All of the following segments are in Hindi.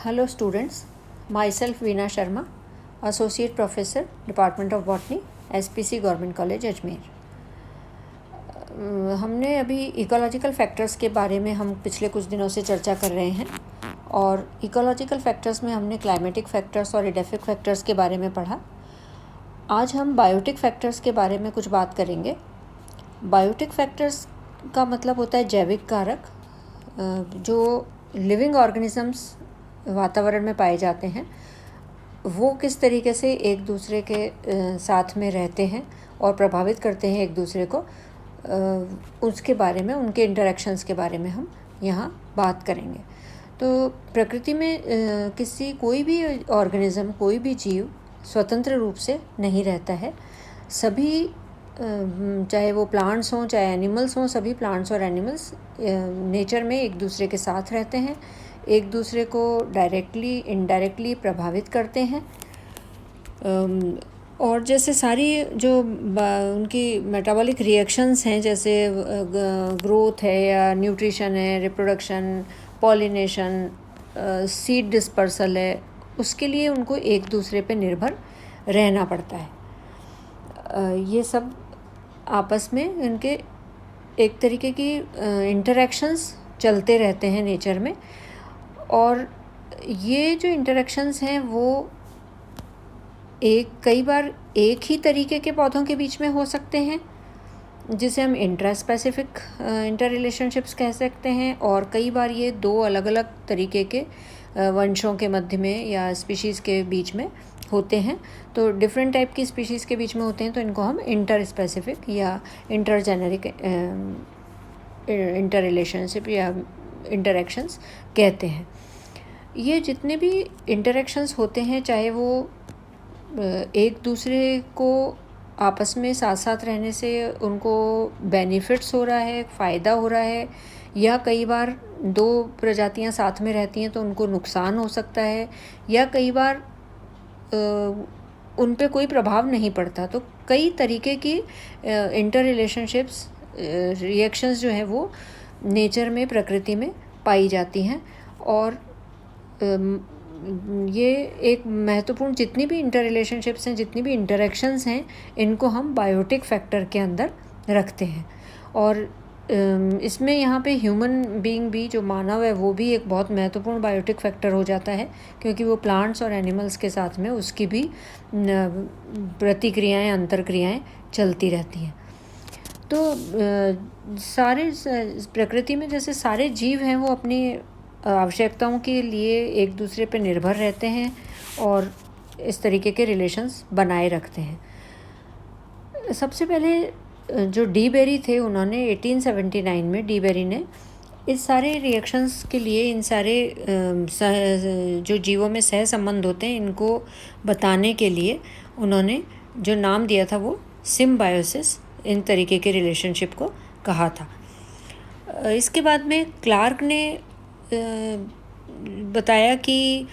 Hello students, myself Veena Sharma, Associate Professor, Department of Botany, SPC Government College Ajmer. हमने अभी इकोलॉजिकल फैक्टर्स के बारे में हम पिछले कुछ दिनों से चर्चा कर रहे हैं और इकोलॉजिकल फैक्टर्स में हमने क्लाइमेटिक फैक्टर्स और एडेफिक फैक्टर्स के बारे में पढ़ा। आज हम बायोटिक फैक्टर्स के बारे में कुछ बात करेंगे। बायोटिक फैक्टर्स का मतलब होता है जैविक कारक जो लिविंग ऑर्गेनिजम्स वातावरण में पाए जाते हैं, वो किस तरीके से एक दूसरे के साथ में रहते हैं और प्रभावित करते हैं एक दूसरे को, उसके बारे में, उनके इंटरेक्शंस के बारे में हम यहाँ बात करेंगे। तो प्रकृति में कोई भी ऑर्गेनिज़म, कोई भी जीव स्वतंत्र रूप से नहीं रहता है। सभी चाहे वो प्लांट्स हों चाहे एनिमल्स हों, सभी प्लांट्स और एनिमल्स नेचर में एक दूसरे के साथ रहते हैं, एक दूसरे को डायरेक्टली इनडायरेक्टली प्रभावित करते हैं। और जैसे सारी जो उनकी मेटाबॉलिक रिएक्शंस हैं, जैसे ग्रोथ है या न्यूट्रिशन है, रिप्रोडक्शन, पॉलिनेशन, सीड डिस्पर्सल है, उसके लिए उनको एक दूसरे पे निर्भर रहना पड़ता है। ये सब आपस में इनके एक तरीके की इंटरेक्शंस चलते रहते हैं नेचर में। और ये जो इंटरेक्शंस हैं वो कई बार एक ही तरीके के पौधों के बीच में हो सकते हैं, जिसे हम इंट्रा स्पेसिफिक इंटर रिलेशनशिप्स कह सकते हैं, और कई बार ये दो अलग अलग तरीके के वंशों के मध्य में या स्पीशीज़ के बीच में होते हैं। तो डिफरेंट टाइप की स्पीशीज़ के बीच में होते हैं, तो इनको हम इंटर स्पेसिफिक या इंटर जेनेरिक इंटर रिलेशनशिप या इंटरेक्शंस कहते हैं। ये जितने भी इंटरेक्शंस होते हैं, चाहे वो एक दूसरे को आपस में साथ साथ रहने से उनको बेनिफिट्स हो रहा है, फ़ायदा हो रहा है, या कई बार दो प्रजातियां साथ में रहती हैं तो उनको नुकसान हो सकता है, या कई बार उन पे कोई प्रभाव नहीं पड़ता। तो कई तरीके की इंटर रिलेशनशिप्स रिएक्शंस जो है वो नेचर में, प्रकृति में पाई जाती हैं। और ये एक महत्वपूर्ण, जितनी भी इंटर रिलेशनशिप्स हैं, जितनी भी इंटरेक्शंस हैं, इनको हम बायोटिक फैक्टर के अंदर रखते हैं। और इसमें यहाँ पे ह्यूमन बीइंग भी, जो मानव है, वो भी एक बहुत महत्वपूर्ण बायोटिक फैक्टर हो जाता है, क्योंकि वो प्लांट्स और एनिमल्स के साथ में उसकी भी प्रतिक्रियाएं, अंतरक्रियाएं चलती रहती हैं। तो सारे प्रकृति में जैसे सारे जीव हैं, वो अपनी आवश्यकताओं के लिए एक दूसरे पर निर्भर रहते हैं और इस तरीके के रिलेशंस बनाए रखते हैं। सबसे पहले जो डी बेरी थे, उन्होंने 1879 में डी बेरी ने इस सारे रिएक्शंस के लिए, इन सारे जो जीवों में सह संबंध होते हैं, इनको बताने के लिए उन्होंने जो नाम दिया था वो सिम्बायोसिस, इन तरीके के रिलेशनशिप को कहा था। इसके बाद में क्लार्क ने बताया कि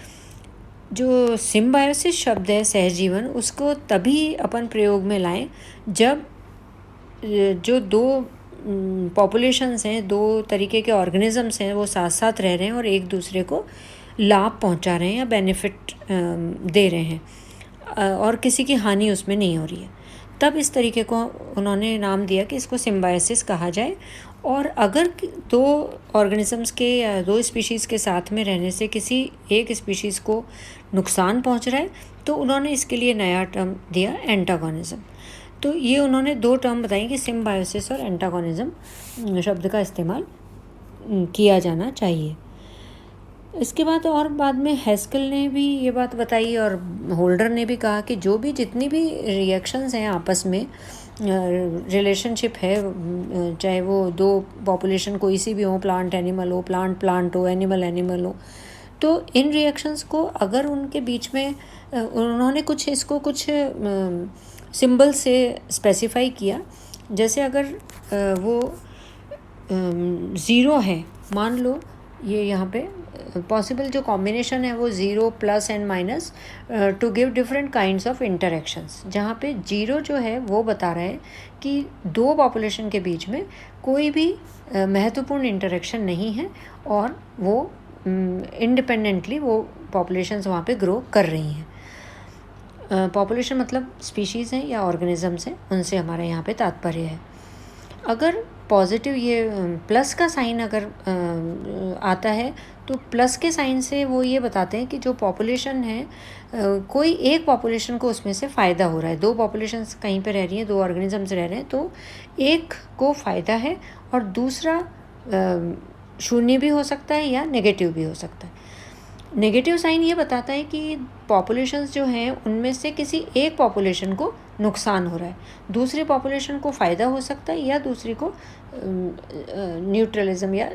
जो सिम्बायोसिस शब्द है, सहजीवन, उसको तभी अपन प्रयोग में लाएं जब जो दो पॉपुलेशंस हैं, दो तरीके के ऑर्गेनिजम्स हैं, वो साथ साथ रह रहे हैं और एक दूसरे को लाभ पहुंचा रहे हैं या बेनिफिट दे रहे हैं और किसी की हानि उसमें नहीं हो रही है। तब इस तरीके को उन्होंने नाम दिया कि इसको सिम्बायोसिस कहा जाए। और अगर दो ऑर्गेनिजम्स के या दो स्पीशीज़ के साथ में रहने से किसी एक स्पीशीज़ को नुकसान पहुंच रहा है, तो उन्होंने इसके लिए नया टर्म दिया, एंटागोनिज्म। तो ये उन्होंने दो टर्म बताई कि सिम्बायोसिस और एंटागोनिज्म शब्द का इस्तेमाल किया जाना चाहिए। इसके बाद और बाद में हैस्केल ने भी ये बात बताई और होल्डर ने भी कहा कि जितनी भी रिएक्शंस हैं आपस में, रिलेशनशिप है, चाहे वो दो पॉपुलेशन कोई सी भी हो, प्लांट एनिमल हो, प्लांट हो, एनिमल हो, तो इन रिएक्शंस को अगर उनके बीच में उन्होंने इसको कुछ सिंबल से स्पेसिफाई किया। जैसे अगर वो ज़ीरो है, मान लो ये यहाँ पे पॉसिबल जो कॉम्बिनेशन है वो zero plus and minus two give different kinds of interactions, जहाँ पे जीरो जो है वो बता रहा है कि दो पॉपुलेशन के बीच में कोई भी महत्वपूर्ण इंटरेक्शन नहीं है और वो इंडिपेंडेंटली वो पॉपुलेशंस वहाँ पे ग्रो कर रही हैं। पॉपुलेशन मतलब स्पीशीज़ हैं या ऑर्गेनिजम्स हैं, उनसे हमारा यहाँ पे तात्पर्य है। अगर पॉजिटिव ये प्लस का साइन अगर आता है तो प्लस के साइन से वो ये बताते हैं कि जो पॉपुलेशन है कोई एक पॉपुलेशन को उसमें से फ़ायदा हो रहा है। दो पॉपुलेशंस कहीं पे रह रही हैं, दो ऑर्गेनिजम्स रह रहे हैं, तो एक को फ़ायदा है और दूसरा शून्य भी हो सकता है या नेगेटिव भी हो सकता है। नेगेटिव साइन ये बताता है कि पॉपुलेशंस जो हैं उनमें से किसी एक पॉपुलेशन को नुकसान हो रहा है, दूसरी पॉपुलेशन को फ़ायदा हो सकता है या दूसरी को न्यूट्रलिज्म या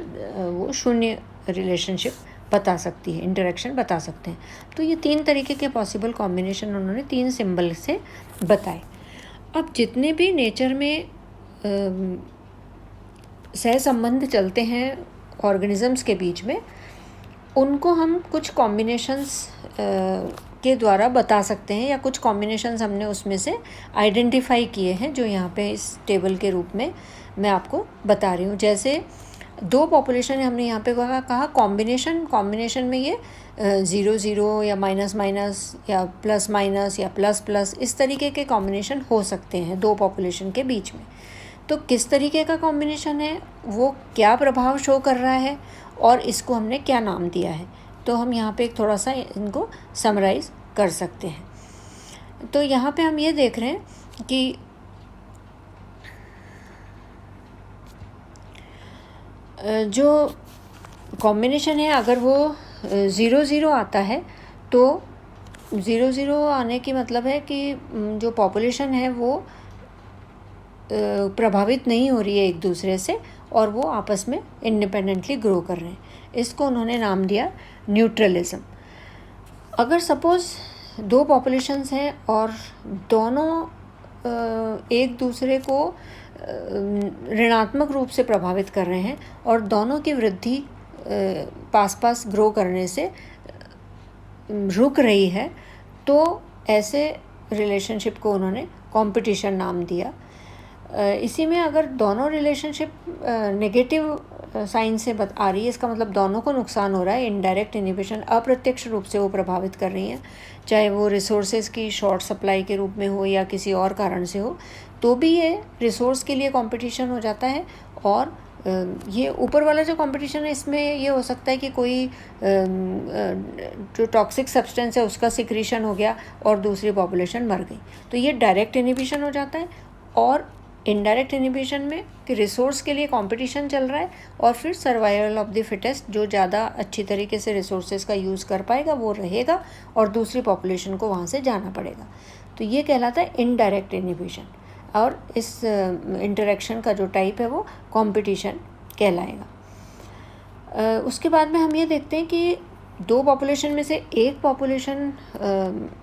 वो शून्य रिलेशनशिप बता सकती है, इंटरेक्शन बता सकते हैं। तो ये 3 तरीके के पॉसिबल कॉम्बिनेशन उन्होंने 3 सिंबल से बताए। अब जितने भी नेचर में सहसंबंध चलते हैं ऑर्गेनिजम्स के बीच में, उनको हम कुछ कॉम्बिनेशंस के द्वारा बता सकते हैं, या कुछ कॉम्बिनेशंस हमने उसमें से आइडेंटिफाई किए हैं जो यहाँ पे इस टेबल के रूप में मैं आपको बता रही हूँ। जैसे 2 पॉपुलेशन है, हमने यहाँ पे कहा कॉम्बिनेशन में ये 0-0 या माइनस या प्लस माइनस या प्लस प्लस इस तरीके के कॉम्बिनेशन हो सकते हैं 2 पॉपुलेशन के बीच में। तो किस तरीके का कॉम्बिनेशन है, वो क्या प्रभाव शो कर रहा है और इसको हमने क्या नाम दिया है, तो हम यहाँ पे एक थोड़ा सा इनको समराइज़ कर सकते हैं। तो यहाँ पे हम ये देख रहे हैं कि जो कॉम्बिनेशन है अगर वो 0-0 आता है तो 0-0 आने की मतलब है कि जो पॉपुलेशन है वो प्रभावित नहीं हो रही है एक दूसरे से और वो आपस में इंडिपेंडेंटली ग्रो कर रहे हैं। इसको उन्होंने नाम दिया न्यूट्रलिज्म। अगर सपोज़ 2 पॉपुलेशंस हैं और दोनों एक दूसरे को ऋणात्मक रूप से प्रभावित कर रहे हैं और दोनों की वृद्धि पास ग्रो करने से रुक रही है, तो ऐसे रिलेशनशिप को उन्होंने कंपटीशन नाम दिया। इसी में अगर दोनों रिलेशनशिप नेगेटिव साइन से आ रही है, इसका मतलब दोनों को नुकसान हो रहा है, इनडायरेक्ट इनहिबिशन, अप्रत्यक्ष रूप से वो प्रभावित कर रही हैं, चाहे वो रिसोर्सेज की शॉर्ट सप्लाई के रूप में हो या किसी और कारण से हो, तो भी ये रिसोर्स के लिए कंपटीशन हो जाता है। और ये ऊपर वाला जो कंपटीशन है इसमें ये हो सकता है कि कोई जो टॉक्सिक सब्सटेंस है उसका सिक्रीशन हो गया और दूसरी पॉपुलेशन मर गई, तो ये डायरेक्ट इनहिबिशन हो जाता है। और इनडायरेक्ट इनहिबिशन में कि रिसोर्स के लिए कंपटीशन चल रहा है और फिर सर्वाइवल ऑफ द फिटेस्ट, जो ज़्यादा अच्छी तरीके से रिसोर्सेज का यूज़ कर पाएगा वो रहेगा और दूसरी पॉपुलेशन को वहाँ से जाना पड़ेगा। तो ये कहलाता है इनडायरेक्ट इनहिबिशन, और इस इंटरेक्शन का जो टाइप है वो कंपटीशन कहलाएगा। उसके बाद में हम ये देखते हैं कि 2 पॉपुलेशन में से एक पॉपुलेशन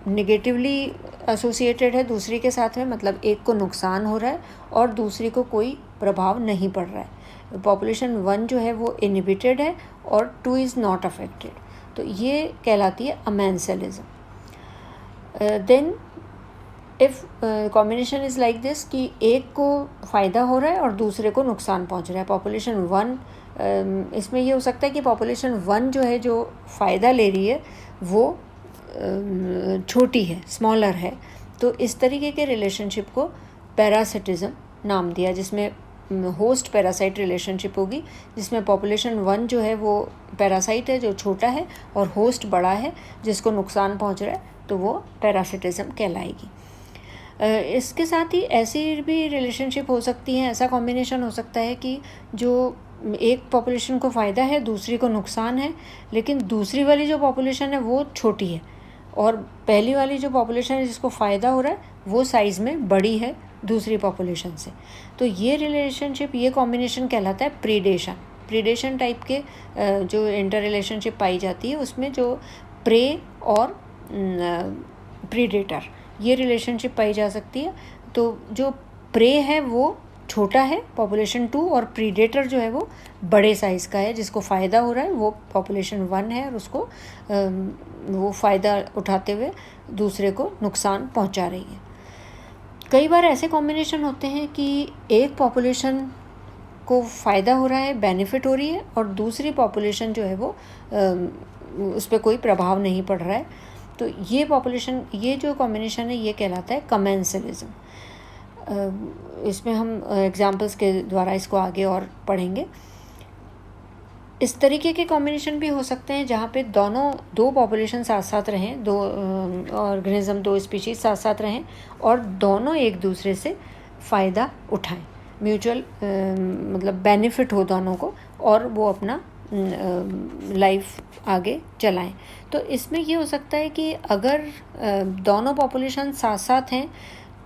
नेगेटिवली एसोसिएटेड है दूसरी के साथ में, मतलब एक को नुकसान हो रहा है और दूसरी को कोई प्रभाव नहीं पड़ रहा है। पॉपुलेशन 1 जो है वो इनहिबिटेड है और 2 इज़ नॉट अफेक्टेड, तो ये कहलाती है amensalism. Then if combination is like this कि एक को फ़ायदा हो रहा है और दूसरे को नुकसान पहुंच रहा है। पॉपुलेशन 1 इसमें ये हो सकता है कि पॉपुलेशन 1 जो है जो फ़ायदा ले रही है वो छोटी है, स्मॉलर है, तो इस तरीके के रिलेशनशिप को पैरासिटिज्म नाम दिया, जिसमें होस्ट पैरासाइट रिलेशनशिप होगी, जिसमें पॉपुलेशन 1 जो है वो पैरासाइट है जो छोटा है और होस्ट बड़ा है जिसको नुकसान पहुंच रहा है, तो वो पैरासिटिज्म कहलाएगी। इसके साथ ही ऐसी भी रिलेशनशिप हो सकती है, ऐसा कॉम्बिनेशन हो सकता है कि जो एक पॉपुलेशन को फ़ायदा है दूसरी को नुकसान है, लेकिन दूसरी वाली जो पॉपुलेशन है वो छोटी है और पहली वाली जो पॉपुलेशन है जिसको फ़ायदा हो रहा है वो साइज़ में बड़ी है दूसरी पॉपुलेशन से। तो ये रिलेशनशिप, ये कॉम्बिनेशन कहलाता है प्रीडेशन टाइप के जो इंटर रिलेशनशिप पाई जाती है उसमें जो प्रे और प्रीडेटर ये रिलेशनशिप पाई जा सकती है। तो जो प्रे है वो छोटा है पॉपुलेशन 2 और प्रीडेटर जो है वो बड़े साइज़ का है, जिसको फ़ायदा हो रहा है वो पॉपुलेशन 1 है और उसको वो फ़ायदा उठाते हुए दूसरे को नुकसान पहुंचा रही है। कई बार ऐसे कॉम्बिनेशन होते हैं कि एक पॉपुलेशन को फ़ायदा हो रहा है, बेनिफिट हो रही है, और दूसरी पॉपुलेशन जो है वो उस पर कोई प्रभाव नहीं पड़ रहा है। तो ये पॉपुलेशन, ये जो कॉम्बिनेशन है ये कहलाता है कमेंसलिज्म। इसमें हम एग्जाम्पल्स के द्वारा इसको आगे और पढ़ेंगे। इस तरीके के कॉम्बिनेशन भी हो सकते हैं जहाँ पे दो पॉपुलेशन साथ साथ रहें, दो ऑर्गेनिज्म, दो स्पीशीज साथ साथ रहें और दोनों एक दूसरे से फ़ायदा उठाएं, म्यूचुअल मतलब बेनिफिट हो दोनों को, और वो अपना लाइफ आगे चलाएं। तो इसमें ये हो सकता है कि अगर दोनों पॉपुलेशन साथ साथ हैं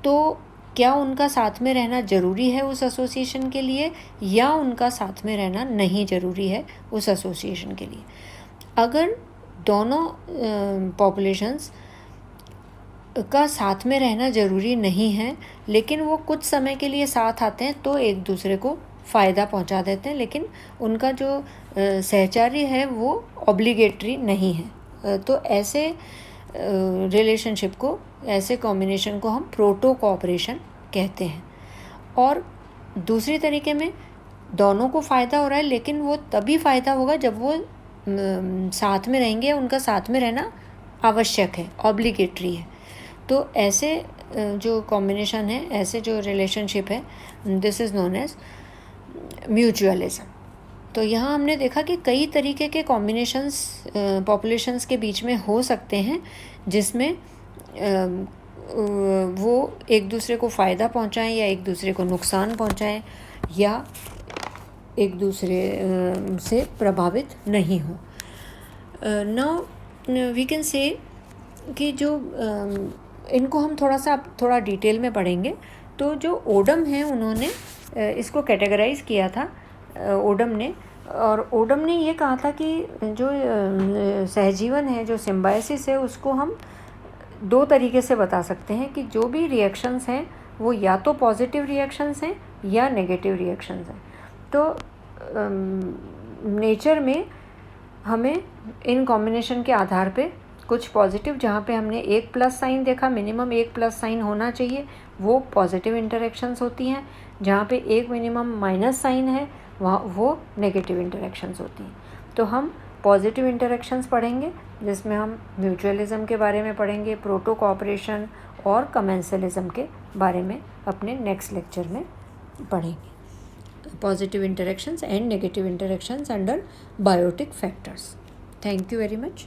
तो क्या उनका साथ में रहना ज़रूरी है उस एसोसिएशन के लिए, या उनका साथ में रहना नहीं ज़रूरी है उस एसोसिएशन के लिए। अगर दोनों पॉपुलेशंस का साथ में रहना ज़रूरी नहीं है लेकिन वो कुछ समय के लिए साथ आते हैं तो एक दूसरे को फ़ायदा पहुंचा देते हैं, लेकिन उनका जो सहचार्य है वो ऑब्लिगेटरी नहीं है। तो ऐसे रिलेशनशिप को, ऐसे कॉम्बिनेशन को हम प्रोटो कोऑपरेशन कहते हैं। और दूसरी तरीके में दोनों को फ़ायदा हो रहा है लेकिन वो तभी फ़ायदा होगा जब वो साथ में रहेंगे, उनका साथ में रहना आवश्यक है, ऑब्लिगेटरी है। तो ऐसे जो कॉम्बिनेशन है, ऐसे जो रिलेशनशिप है, this is known as mutualism. तो यहाँ हमने देखा कि कई तरीके के कॉम्बिनेशंस पॉपुलेशंस के बीच में हो सकते हैं जिसमें वो एक दूसरे को फ़ायदा पहुँचाएं या एक दूसरे को नुकसान पहुँचाएं या एक दूसरे से प्रभावित नहीं हो। नाउ वी कैन से कि जो इनको हम थोड़ा डिटेल में पढ़ेंगे। तो जो ओडम है उन्होंने इसको कैटेगराइज किया था, ओडम ने, और ओडम ने ये कहा था कि जो सहजीवन है, जो सिम्बायोसिस है, उसको हम दो तरीके से बता सकते हैं कि जो भी रिएक्शंस हैं वो या तो पॉजिटिव रिएक्शंस हैं या नेगेटिव रिएक्शंस हैं। तो नेचर में हमें इन कॉम्बिनेशन के आधार पे कुछ पॉजिटिव, जहाँ पे हमने एक प्लस साइन देखा, मिनिमम एक प्लस साइन होना चाहिए, वो पॉजिटिव इंटरेक्शंस होती हैं। जहाँ पे एक मिनिमम माइनस साइन है वहाँ वो नेगेटिव इंटरेक्शंस होती हैं। तो हम पॉजिटिव इंटरेक्शंस पढ़ेंगे जिसमें हम म्यूचुअलिज्म के बारे में पढ़ेंगे, प्रोटो कोऑपरेशन और कमेंसलिज्म के बारे में अपने नेक्स्ट लेक्चर में पढ़ेंगे। Positive interactions and negative interactions under biotic factors. Thank you very much.